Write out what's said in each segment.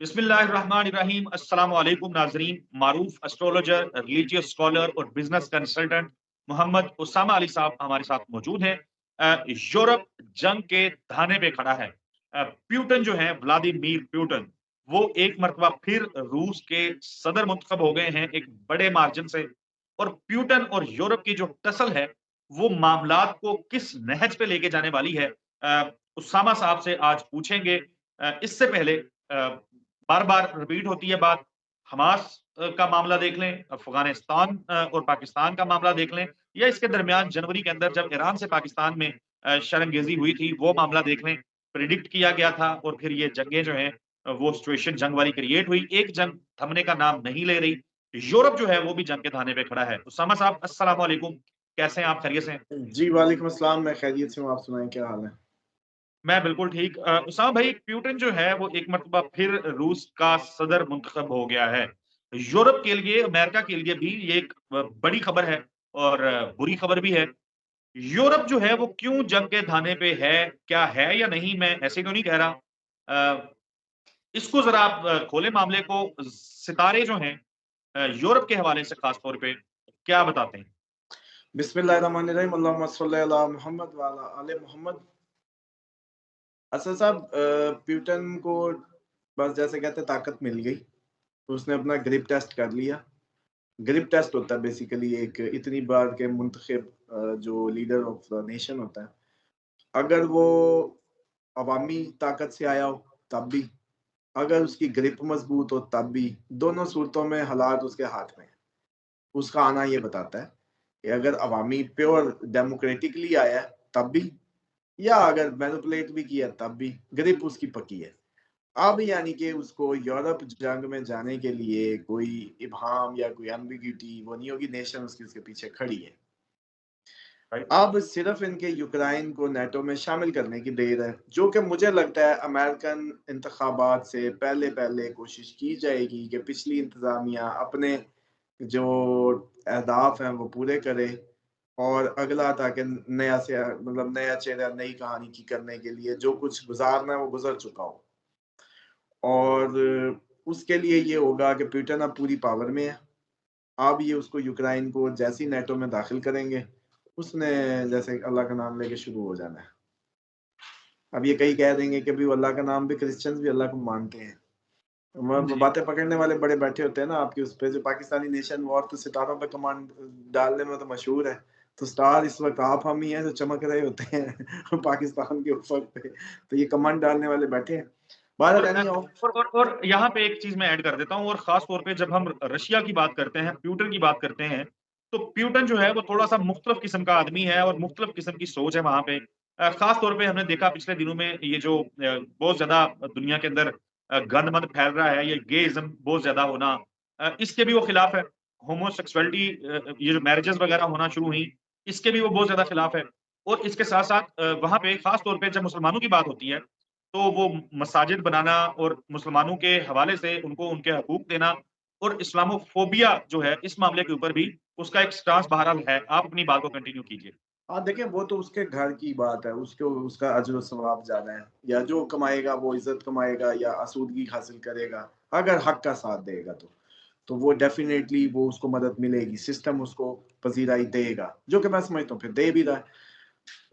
बिस्मिल्लाहिर्रहमानिर्रहीम। अस्सलाम वालेकुम नाजरीन। मारूफ एस्ट्रोलॉजर, रिलीजियस स्कॉलर और बिजनेस कंसल्टेंट मोहम्मद उसामा अली साहब हमारे साथ मौजूद हैं। यूरोप जंग के धाने पे खड़ा है। प्यूटन जो है, व्लादिमीर प्यूटन, वो एक मरतबा फिर रूस के सदर मुंतखब हो गए हैं एक बड़े मार्जिन से। और प्यूटन और यूरोप की जो टसल है, वो मामलात को किस नहज पे लेके जाने वाली है, उसामा साहब से आज पूछेंगे। इससे पहले बार-बार रिपीट होती है बात, हमास का मामला देख लें, अफ़गानिस्तान और पाकिस्तान का मामला देख लें, या इसके दरमियान जनवरी के अंदर जब ईरान से पाकिस्तान में शरंगेज़ी हुई थी, वो मामला देख लें। प्रेडिक्ट किया गया था और फिर ये जंगें जो हैं, वो सिचुएशन जंग वाली क्रिएट हुई। एक जंग थमने का नाम नहीं ले रही। यूरोप जो है, वो भी जंग के धाने पे खड़ा है। उसामा साहब, अस्सलाम वालेकुम। कैसे हैं आप? खैरियत से हैं? जी, वालेकुम अस्सलाम। मैं खैरियत से हूँ, आप सुनाएँ क्या हाल है? मैं बिल्कुल ठीक। उसामा भाई, प्यूटन जो है वो एक मर्तबा फिर रूस का सदर मुंतखब हो गया है। यूरोप के लिए, अमेरिका के लिए भी ये एक बड़ी खबर है और बुरी खबर भी है। यूरोप जो है वो क्यों जंग के धाने पे है? क्या है या नहीं, मैं ऐसे तो नहीं कह रहा। इसको ज़रा आप खोलें मामले को। सितारे जो हैं यूरोप के हवाले से ख़ास तौर पे क्या बताते हैं? बिस्मिल्लाहिर्रहमानिर्रहीम, अल्लाहुम्मा सल्लि अला मुहम्मद व अला आले मोहम्मद। असद साहब, प्यूटन को बस जैसे कहते हैं ताकत मिल गई। उसने अपना ग्रिप टेस्ट कर लिया। ग्रिप टेस्ट होता है बेसिकली एक इतनी बार के मुंतखब जो लीडर ऑफ द नेशन होता है, अगर वो अवामी ताकत से आया हो तब भी, अगर उसकी ग्रिप मजबूत हो तब भी, दोनों सूरतों में हालात उसके हाथ में है। उसका आना ये बताता है कि अगर अवामी प्योर डेमोक्रेटिकली आया है तब भी, या अगर मैनिपुलेट भी किया तब भी, ग्रिप उसकी पक्की है। अब यानी कि उसको यूरोप जंग में जाने के लिए कोई इब्हाम या कोई एम्बिग्यूटी वो नहीं होगी, नेशन उसकी उसके पीछे खड़ी है। राइट। अब सिर्फ इनके यूक्रेन को नेटो में शामिल करने की देर है, जो कि मुझे लगता है अमेरिकन इंतखाबात से पहले पहले कोशिश की जाएगी कि पिछली इंतजामिया अपने जो अहदाफ हैं वो पूरे करे, और अगला ताकि नया से मतलब नया चेहरा नई कहानी की करने के लिए जो कुछ गुजारना है वो गुजर चुका हो। और उसके लिए ये होगा कि पुतिन अब पूरी पावर में है। अब ये उसको यूक्रेन को जैसे ही नेटो में दाखिल करेंगे, उसने जैसे अल्लाह का नाम लेके शुरू हो जाना है। अब ये कई कह देंगे कि भाई अल्लाह का नाम भी क्रिश्चियंस भी अल्लाह को मानते हैं। जी। बातें पकड़ने वाले बड़े बैठे होते हैं ना आपके उस पे। जो पाकिस्तानी नेशन वॉर तो सितारों पे कमांड डालने में तो मशहूर है। तो स्टार इस वक्त आप हम ही हैं जो चमक रहे होते हैं पाकिस्तान के उफक पे। तो ये कमांड डालने वाले बैठे हैं। और बहरहाल एनी हाउ। यहाँ पे एक चीज़ मैं ऐड कर देता हूँ, और ख़ास तौर पे जब हम रशिया की बात करते हैं, प्यूटन की बात करते हैं, तो प्यूटन जो है वो थोड़ा-सा मुख्तलिफ़ किस्म का आदमी है और मुख्तलिफ़ किस्म की सोच है वहाँ पे। ख़ास तौर पे हमने देखा पिछले दिनों में ये जो बहुत ज़्यादा दुनिया के अंदर गंद-मंद फैल रहा है, ये गेइज़्म बहुत ज़्यादा होना, इसके भी वो खिलाफ है। होमोसेक्सुअलिटी, ये जो मैरेजेज़ वग़ैरह होना शुरू हुई, इसके भी वो बहुत ज़्यादा खिलाफ है। और इसके साथ-साथ वहाँ पे ख़ास तौर पे जब मुसलमानों की बात होती है, तो वो मसाजिद बनाना और मुसलमानों के हवाले से उनको उनके हकूक देना और इस्लामोफ़ोबिया जो है, इस मामले के ऊपर भी उसका एक स्टांस बहरहाल है। आप अपनी बात को कंटिन्यू कीजिए। हाँ, देखिए वो तो उसके घर की बात है, उसको उसका अज्र सवाब ज़्यादा है, या जो कमाएगा वो इज़्ज़त कमाएगा या आसूदगी हासिल करेगा, अगर हक का साथ देगा तो वो डेफ़िनेटली वो उसको मदद मिलेगी, सिस्टम उसको पज़ीराई देगा, जो कि मैं समझता हूँ फिर दे भी रहा है।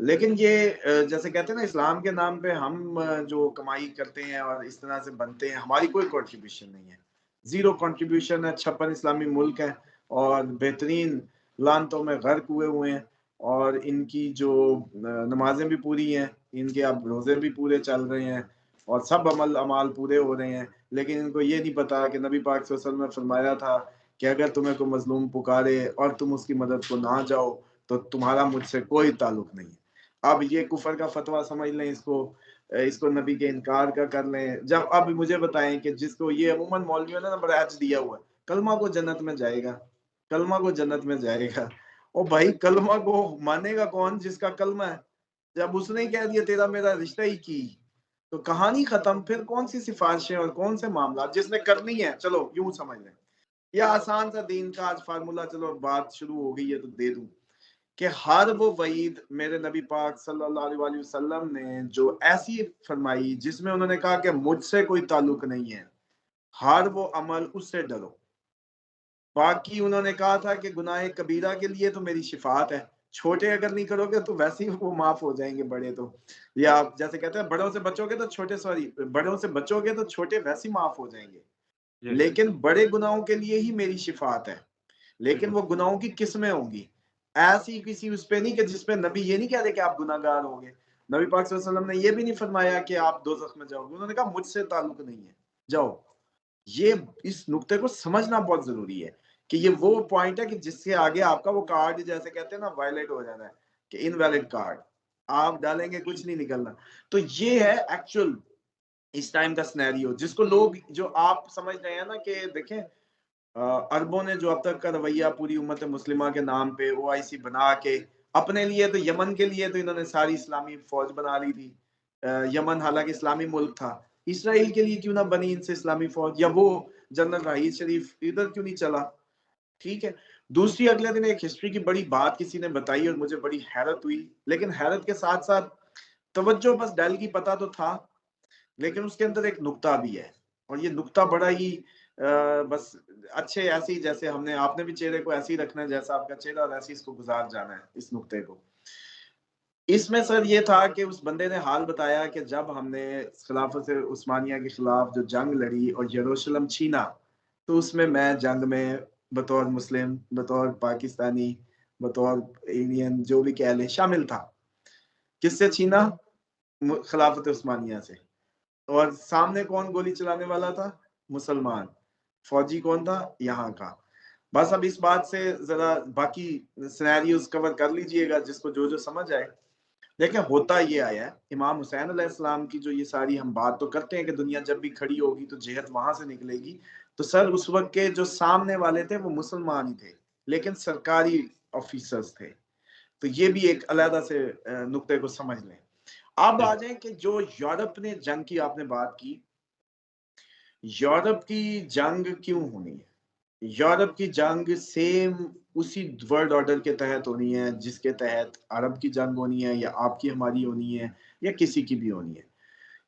लेकिन ये जैसे कहते हैं ना इस्लाम के नाम पे हम जो कमाई करते हैं और इस तरह से बनते हैं, हमारी कोई कंट्रीब्यूशन नहीं है। ज़ीरो कंट्रीब्यूशन है, 56 इस्लामी मुल्क हैं और बेहतरीन लानतों में गर्क हुए हैं, और इनकी जो नमाज़ें भी पूरी हैं, इनके अब रोज़े भी पूरे चल रहे हैं और सब अमाल पूरे हो रहे हैं। लेकिन इनको ये नहीं पता कि नबी पाक सल्लल्लाहु अलैहि वसल्लम ने फरमाया था कि अगर तुम्हें कोई मज़लूम पुकारे और तुम उसकी मदद को ना जाओ, तो तुम्हारा मुझसे कोई ताल्लुक नहीं है। अब ये कुफर का फतवा समझ लें इसको, इसको नबी के इनकार का कर लें। जब अब मुझे बताएं कि जिसको ये अमूमन मौलवियों ने नंबर एच दिया हुआ है, कलमा को जन्नत में जाएगा, कलमा को जन्नत में जाएगा। ओ भाई, कलमा को मानेगा कौन जिसका कलमा है? जब उसने ही कह दिया तेरा मेरा रिश्ता ही की, तो कहानी खत्म। फिर कौन सी सिफारिशें और कौन से मामला जिसने करनी है, चलो यूं समझ लें। या आसान सा दीन का आज फार्मूला, चलो बात शुरू हो गई है तो दे दूं कि हर वो वईद मेरे नबी पाक सल्लल्लाहु अलैहि वसल्लम ने जो ऐसी फरमाई जिसमें उन्होंने कहा कि मुझसे कोई ताल्लुक नहीं है, हर वो अमल उससे डरो। बाकी उन्होंने कहा था कि गुनाह कबीरा के लिए तो मेरी शिफात है, छोटे अगर नहीं करोगे तो वैसे ही वो माफ हो जाएंगे बड़े तो। या आप जैसे कहते हैं बड़ों से बचोगे तो छोटे, सॉरी, बड़ों से बचोगे तो छोटे वैसे ही माफ हो जाएंगे, जी, लेकिन बड़े गुनाहों के लिए ही मेरी शिफात है। लेकिन बिल्कुल। वो गुनाहों की किस्में होंगी, ऐसी किसी उस पे नहीं कि जिसपे नबी ये नहीं कह रहे कि आप गुनाहगार होंगे। नबी पाक सल्लल्लाहु अलैहि वसल्लम ने ये भी नहीं फरमाया कि आप दोजख में जाओगे, उन्होंने कहा मुझसे ताल्लुक नहीं है, जाओ। ये इस नुक्ते को समझना बहुत जरूरी है कि ये वो पॉइंट है कि जिसके आगे आपका वो कार्ड, जैसे कहते हैं ना, वायलेट हो जाना है, कि इनवैलिड कार्ड आप डालेंगे कुछ नहीं निकलना। तो ये है एक्चुअल इस टाइम का सिनेरियो, जिसको लोग, जो आप समझ रहे हैं ना कि देखें, अरबों ने जो अब तक का रवैया पूरी उम्मत मुस्लिमा के नाम पे ओआईसी बना के, अपने लिए तो यमन के लिए तो इन्होंने सारी इस्लामी फौज बना ली थी। यमन हालांकि इस्लामी मुल्क था, इसराइल के लिए क्यों ना बनी इनसे इस्लामी फौज, या वो जनरल राहील शरीफ इधर क्यों नहीं चला। ठीक है। दूसरी, अगले दिन एक हिस्ट्री की बड़ी बात किसी ने बताई और मुझे बड़ी हैरत हुई, लेकिन हैरत के साथ साथ तवज्जो बस डेल की पता तो था, लेकिन उसके अंदर एक नुक्ता भी है। और ये नुक्ता बड़ा ही बस अच्छे, ऐसे ही जैसे हमने, आपने भी चेहरे को ऐसे ही रखना है जैसा आपका चेहरा, और ऐसे ही इसको गुजार जाना है इस नुक्ते को। इसमें सर ये था कि उस बंदे ने हाल बताया कि जब हमने खिलाफत उस्मानिया के खिलाफ जो जंग लड़ी और यरूशलेम छीना, तो उसमें मैं जंग में बतौर मुस्लिम, बतौर पाकिस्तानी, बतौर इंडियन, जो भी कह ले, शामिल था। किससे छीना? खिलाफत उस्मानिया से। और सामने कौन गोली चलाने वाला था? मुसलमान। फौजी कौन था? यहाँ का। बस अब इस बात से जरा बाकी सिनेरियोस कवर कर लीजिएगा, जिसको जो जो समझ आए। देखिए, होता ये आया है, इमाम हुसैन अलैहिस्सलाम की जो ये सारी हम बात तो करते हैं कि दुनिया जब भी खड़ी होगी तो जिहद वहां से निकलेगी, तो सर उस वक्त के जो सामने वाले थे वो मुसलमान ही थे, लेकिन सरकारी ऑफिसर्स थे। तो ये भी एक अलग से नुक्ते को समझ लें। अब जी, आ जाए कि जो यूरोप ने जंग की आपने बात की, यूरोप की जंग क्यों होनी है? यूरोप की जंग सेम उसी वर्ल्ड ऑर्डर के तहत होनी है जिसके तहत अरब की जंग होनी है, या आपकी हमारी होनी है, या किसी की भी होनी है।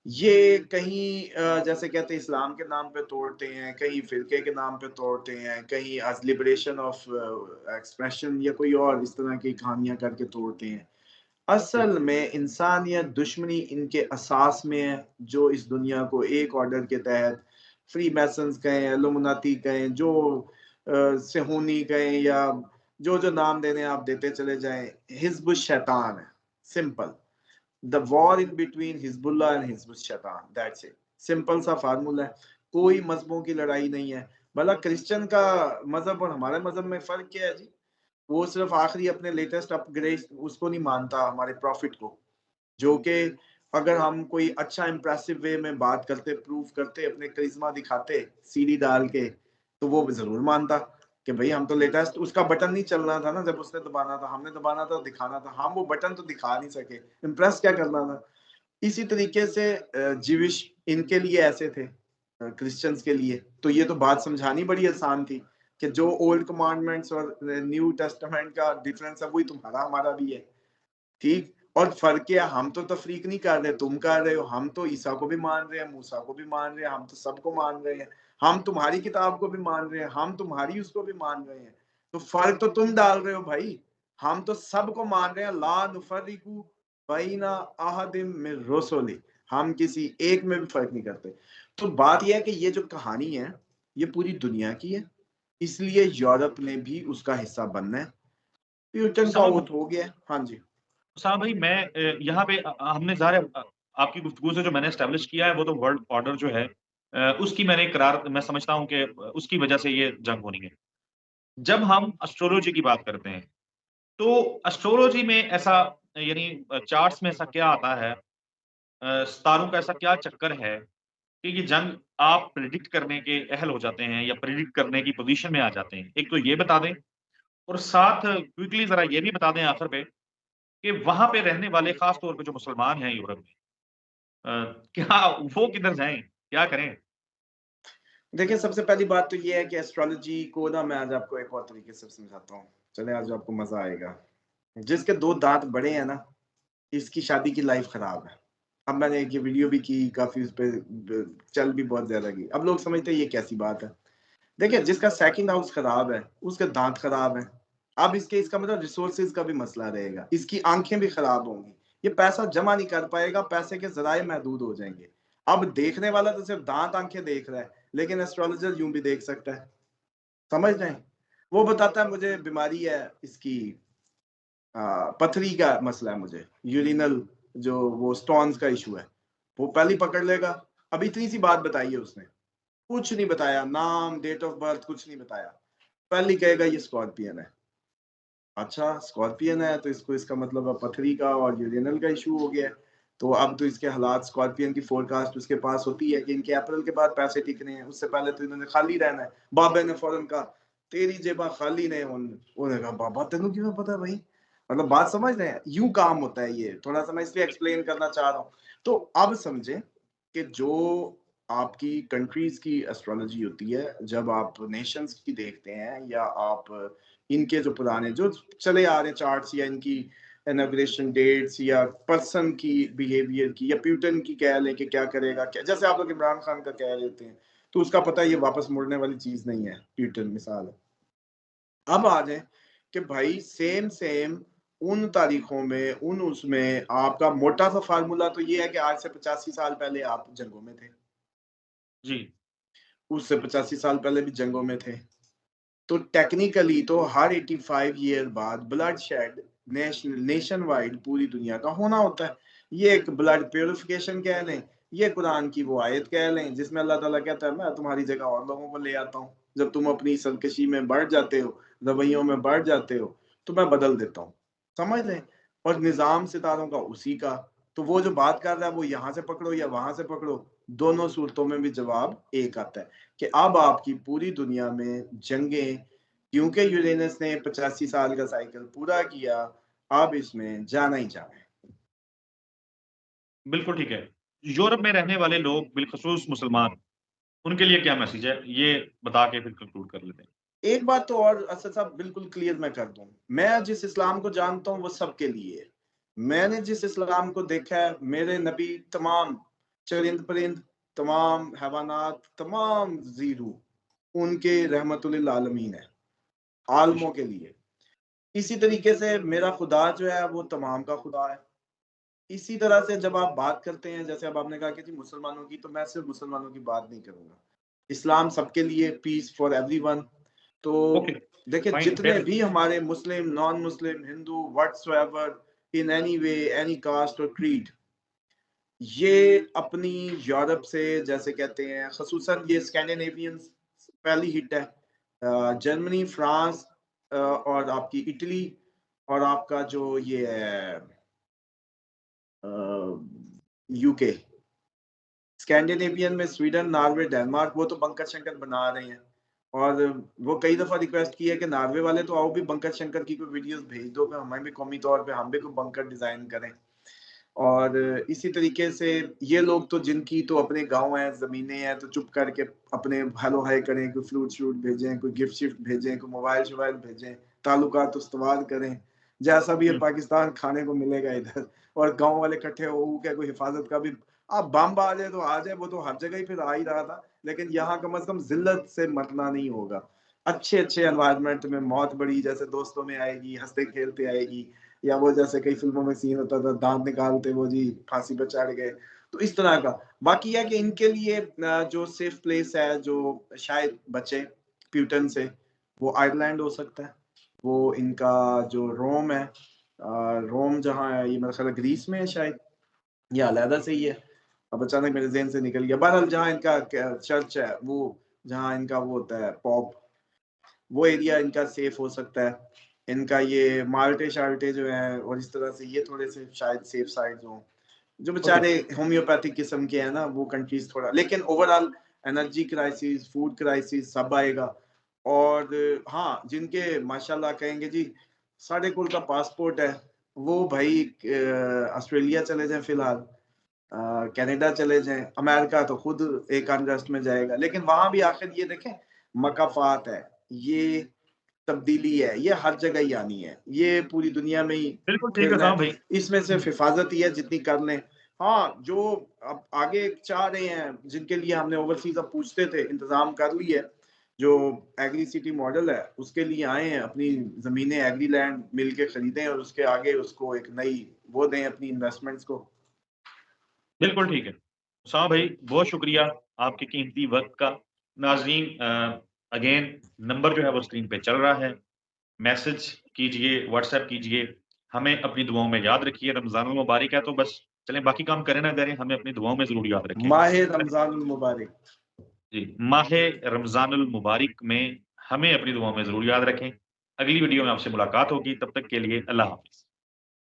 ये कहीं जैसे कहते हैं इस्लाम के नाम पे तोड़ते हैं, कहीं फिरके के नाम पे तोड़ते हैं, कहीं एज लिबरेशन ऑफ एक्सप्रेशन या कोई और इस तरह की कहानियां करके तोड़ते हैं। जी, असल में इंसानियत दुश्मनी इनके असास में है, जो इस दुनिया को एक ऑर्डर के तहत, फ्री मैसन्स कहें, इल्लुमिनाती कहें, जो सेहूनी कहें, या जो जो नाम देने आप देते चले जाएं, हिजबुल शैतान है। Simple, the war in between Hezbollah and Hizbul शैतान, दैट्स इट। सिंपल सा फार्मूला है, कोई मजहबों की लड़ाई नहीं है। भला क्रिश्चियन का मजहब और हमारे मजहब में फर्क क्या है जी? वो सिर्फ आखिरी अपने लेटेस्ट अपग्रेड उसको नहीं मानता, हमारे प्रॉफिट को, जो कि अगर हम कोई अच्छा इंप्रेसिव वे में बात करते, प्रूफ करते, अपने करिश्मा दिखाते सीडी डाल के, तो वो जरूर मानता कि भाई हम तो लेटेस्ट, उसका बटन नहीं चलना था ना जब उसने दबाना था, हमने दबाना था, दिखाना था, हम वो बटन तो दिखा नहीं सके, इम्प्रेस क्या करना था। इसी तरीके से जीविश इनके लिए ऐसे थे, क्रिश्चियंस के लिए तो ये तो बात समझानी बड़ी आसान थी कि जो ओल्ड कमांडमेंट्स और न्यू टेस्टामेंट का डिफरेंस है वही तुम्हारा हमारा भी है। ठीक। और फर्क क्या, हम तो तफरीक नहीं कर रहे, तुम कर रहे हो। हम तो ईसा को भी मान रहे हैं, मूसा को भी मान रहे हैं, हम तो सबको मान रहे हैं। हम तुम्हारी किताब को भी मान रहे हैं, हम तुम्हारी उसको भी मान रहे हैं। तो फर्क तो तुम डाल रहे हो भाई। हम तो सबको मान रहे हैं, ला नुफर्रिकु बैना अहदिम मिर रुसुली। हम किसी एक में भी फर्क नहीं करते। तो बात यह है कि ये जो कहानी है ये पूरी दुनिया की है, इसलिए यूरोप ने भी उसका हिस्सा बनना है। प्यूटन का उसामा ओथ हो गया है। हाँ जी। उसामा भाई, मैं यहाँ पे हमने ज़ाहिर है आपकी गुफ्तगू से जो मैंने एस्टेब्लिश किया है वो तो वर्ल्ड ऑर्डर जो है उसकी मैंने इकरार मैं समझता हूँ कि उसकी वजह से ये जंग होनी है। जब हम एस्ट्रोलॉजी की बात करते हैं, तो एस्ट्रोलॉजी में ऐसा यानी चार्ट्स में ऐसा क्या आता है, सितारों का ऐसा क्या चक्कर है कि ये जंग आप प्रेडिक्ट करने के अहल हो जाते हैं या प्रेडिक्ट करने की पोज़ीशन में आ जाते हैं? एक तो ये बता दें और साथ क्विकली ज़रा ये भी बता दें आखिर पे कि वहाँ पे रहने वाले ख़ास तौर पे जो मुसलमान हैं यूरोप में, क्या वो किधर जाएँ? क्या करें? देखिए, सबसे पहली बात तो ये है कि एस्ट्रोलॉजी को ना मैं आज आपको एक और तरीके से समझाता हूँ। चलें, आज आपको मज़ा आएगा। जिसके 2 दाँत बड़े हैं ना, इसकी शादी की लाइफ़ खराब है। अब मैंने एक ये वीडियो भी की, काफी उस पे चल भी बहुत ज्यादा गई। अब लोग समझते हैं ये कैसी बात है। देखिए, जिसका सेकंड हाउस खराब है उसके दांत खराब है। अब इसका मतलब रिसोर्सेज का भी मसला रहेगा, इसकी आंखें भी खराब होंगी, ये पैसा जमा नहीं कर पाएगा, पैसे के जराए महदूद हो जाएंगे। अब देखने वाला तो सिर्फ दांत आंखें देख रहा है, लेकिन एस्ट्रोलॉजर यूं भी देख सकता है, समझ रहे हैं। वो बताता है मुझे बीमारी है इसकी, पथरी का मसला है, मुझे यूरिनल जो वो स्टोन्स का इशू है, वो पहले ही पकड़ लेगा। अब इतनी सी बात बताई है उसने, कुछ नहीं बताया, नाम, डेट ऑफ बर्थ कुछ नहीं बताया, पहले कहेगा ये स्कॉर्पियन है। अच्छा, स्कॉर्पियन है तो इसको, इसका मतलब अब पथरी का और यूरिनल का इशू हो गया है। तो अब तो इसके हालात, स्कॉर्पियन की फोरकास्ट उसके पास होती है कि इनके अप्रैल के बाद पैसे टिकने हैं, उससे पहले तो इन्होंने खाली रहना है। बाबे ने फौरन कहा तेरी जेबा खाली नहीं। उन्होंने कहा बाबा तेनू क्यों पता भाई, मतलब बात समझ रहे हैं, यूं काम होता है ये, थोड़ा सा मैं इसलिए एक्सप्लेन करना चाह रहा हूँ। तो अब समझे कि जो आपकी कंट्रीज की एस्ट्रोलॉजी होती है, जब आप नेशंस की देखते हैं या आप इनके जो पुराने जो चले आ रहे चार्ट्स या इनकी इनॉग्रेशन डेट्स या पर्सन की बिहेवियर की या प्यूटन की कह लें कि क्या करेगा, क्या जैसे आप लोग इमरान खान का कह लेते हैं, तो उसका पता ये वापस मुड़ने वाली चीज नहीं है, प्यूटन मिसाल है। अब आ जाए कि भाई सेम सेम उन तारीखों में, उन उसमें आपका मोटा सा फार्मूला तो ये है कि आज से 85 साल पहले आप जंगों में थे, जी। उससे 85 साल पहले भी जंगों में थे। तो टेक्निकली तो हर 85 ईयर बाद ब्लड शेड नेशन वाइड पूरी दुनिया का होना होता है। ये एक ब्लड प्योरिफिकेशन कह लें, ये कुरान की वो आयत कह लें जिसमें अल्लाह ताला कहता है मैं तुम्हारी जगह और लोगों को ले आता हूँ, जब तुम अपनी सरकशी में बढ़ जाते हो, रवैयों में बढ़ जाते हो, तो मैं बदल देता हूँ, समझ लें। और निजाम सितारों का उसी का, तो वो जो बात कर रहा है वो यहाँ से पकड़ो या वहां से पकड़ो, दोनों सूरतों में भी जवाब एक आता है कि अब आपकी पूरी दुनिया में जंगें, क्योंकि यूरेनस ने 85 साल का साइकिल पूरा किया, अब इसमें जाना ही जाना है। बिल्कुल ठीक है। यूरोप में रहने वाले लोग बिलख़ुसूस मुसलमान, उनके लिए क्या मैसेज है? ये बता के फिर कंक्लूड कर लेते हैं। एक बात तो और असद साहब बिल्कुल क्लियर मैं कर दूं, मैं जिस इस्लाम को जानता हूं वो सबके लिए है। मैंने जिस इस्लाम को देखा है, मेरे नबी तमाम चरिंद परिंद, तमाम हैवानात, तमाम जीरू उनके रहमतुल्लिल आलमीन है, आलमों के लिए। इसी तरीके से मेरा खुदा जो है वो तमाम का खुदा है। इसी तरह से जब आप बात करते हैं, जैसे अब आपने कहा कि जी मुसलमानों की, तो मैं सिर्फ मुसलमानों की बात नहीं करूंगा, इस्लाम सबके लिए, पीस फॉर एवरीवन। तो ओके, देखिए फाइन जितने देन भी हमारे Muslim, non Muslim, Hindu, whatsoever, in any way, any caste और क्रीड, ये अपनी यूरोप से, जैसे कहते हैं खसूसन ये स्कैंडिनेवियन पहली हिट है, जर्मनी, फ्रांस, और आपकी इटली, और आपका जो ये है यूके, स्कैंडिनेवियन में स्वीडन, नॉर्वे, डेनमार्क, वो तो बंकर शंकर बना रहे हैं। और वो कई दफा रिक्वेस्ट की है कि नॉर्वे वाले तो आओ भी बंकर शंकर की कोई वीडियोस भेज दो कि हमें भी कौमी तौर पे हम भी कोई बंकर डिजाइन करें। और इसी तरीके से ये लोग तो जिनकी तो अपने गांव हैं, जमीनें हैं, तो चुप करके अपने हेलो हाय करें, कोई फ्रूट श्रूट भेजें, कोई गिफ्ट शिफ्ट भेजें, कोई मोबाइल शोबाइल भेजें, ताल्लुकात उस्तवार करें, जैसा भी है हुँ, पाकिस्तान खाने को मिलेगा इधर। और गांव वाले इकट्ठे हो के कोई हिफाजत का भी, अब बम आ जाए तो आ जाए, वो तो हर जगह ही फिर आ ही रहा था, लेकिन यहाँ कम से कम जिल्लत से मरना नहीं होगा। अच्छे अच्छे एनवायरनमेंट में मौत बड़ी जैसे दोस्तों में आएगी, हंसते खेलते आएगी, या वो जैसे कई फिल्मों में सीन होता था दांत निकालते वो जी फांसी पे चढ़ गए, तो इस तरह का। बाकी है कि इनके लिए जो सेफ प्लेस है जो शायद बचे प्यूटन से, वो आयरलैंड हो सकता है, वो इनका जो रोम है, रोम जहाँ है, ये मेरा ख्याल है ग्रीस में है शायद, या अलहदा से ही है, अब अचानक मेरे जहन से निकल गया। बहरहाल जहाँ इनका चर्च है, वो जहाँ इनका वो होता है पॉप, वो एरिया इनका सेफ हो सकता है। इनका ये माल्टे शाल्टे जो है और इस तरह से ये थोड़े से शायद सेफ साइड हो, जो ओके, बेचारे होम्योपैथिक किस्म के हैं ना वो कंट्रीज थोड़ा, लेकिन overall energy crisis, food crisis सब आएगा। और हाँ, जिनके माशाल्लाह कहेंगे जी साढ़े कुल का पासपोर्ट है, वो भाई ऑस्ट्रेलिया चले जाए फिलहाल, कनाडा चले जाएं, अमेरिका तो खुद एक अगस्त में जाएगा, लेकिन वहां भी आखिर ये देखें मकाफात है, ये तब्दीली है, ये हर जगह ही आनी है, ये पूरी दुनिया में ही बिल्कुल ठीक है फिरना है। साहब भाई। इसमें हुँ, सिर्फ हिफाजत ही है जितनी कर लें, हाँ, जो अब आगे चाह रहे हैं, जिनके लिए हमने ओवरसीज अब पूछते थे, इंतजाम कर ली है, जो एग्री सिटी मॉडल है उसके लिए आए हैं, अपनी जमीनें एग्री लैंड मिल के खरीदें और उसके आगे उसको एक नई वो दें अपनी इन्वेस्टमेंट्स को। बिल्कुल ठीक है। उसामा भाई बहुत शुक्रिया आपके कीमती वक़्त का। नाज़रीन अगेन नंबर जो है वो स्क्रीन पे चल रहा है। मैसेज कीजिए, व्हाट्सएप कीजिए। हमें अपनी दुआओं में याद रखिए। रमज़ानुल मुबारक है तो बस चलें बाकी काम करें ना करें, हमें अपनी दुआओं में ज़रूर याद रखें। माह रमजानुल मुबारक। जी, माहे रमज़ानुल मुबारक में हमें अपनी दुआओं में ज़रूर याद रखें। अगली वीडियो में आपसे मुलाकात होगी, तब तक के लिए अल्लाह हाफ़िज़।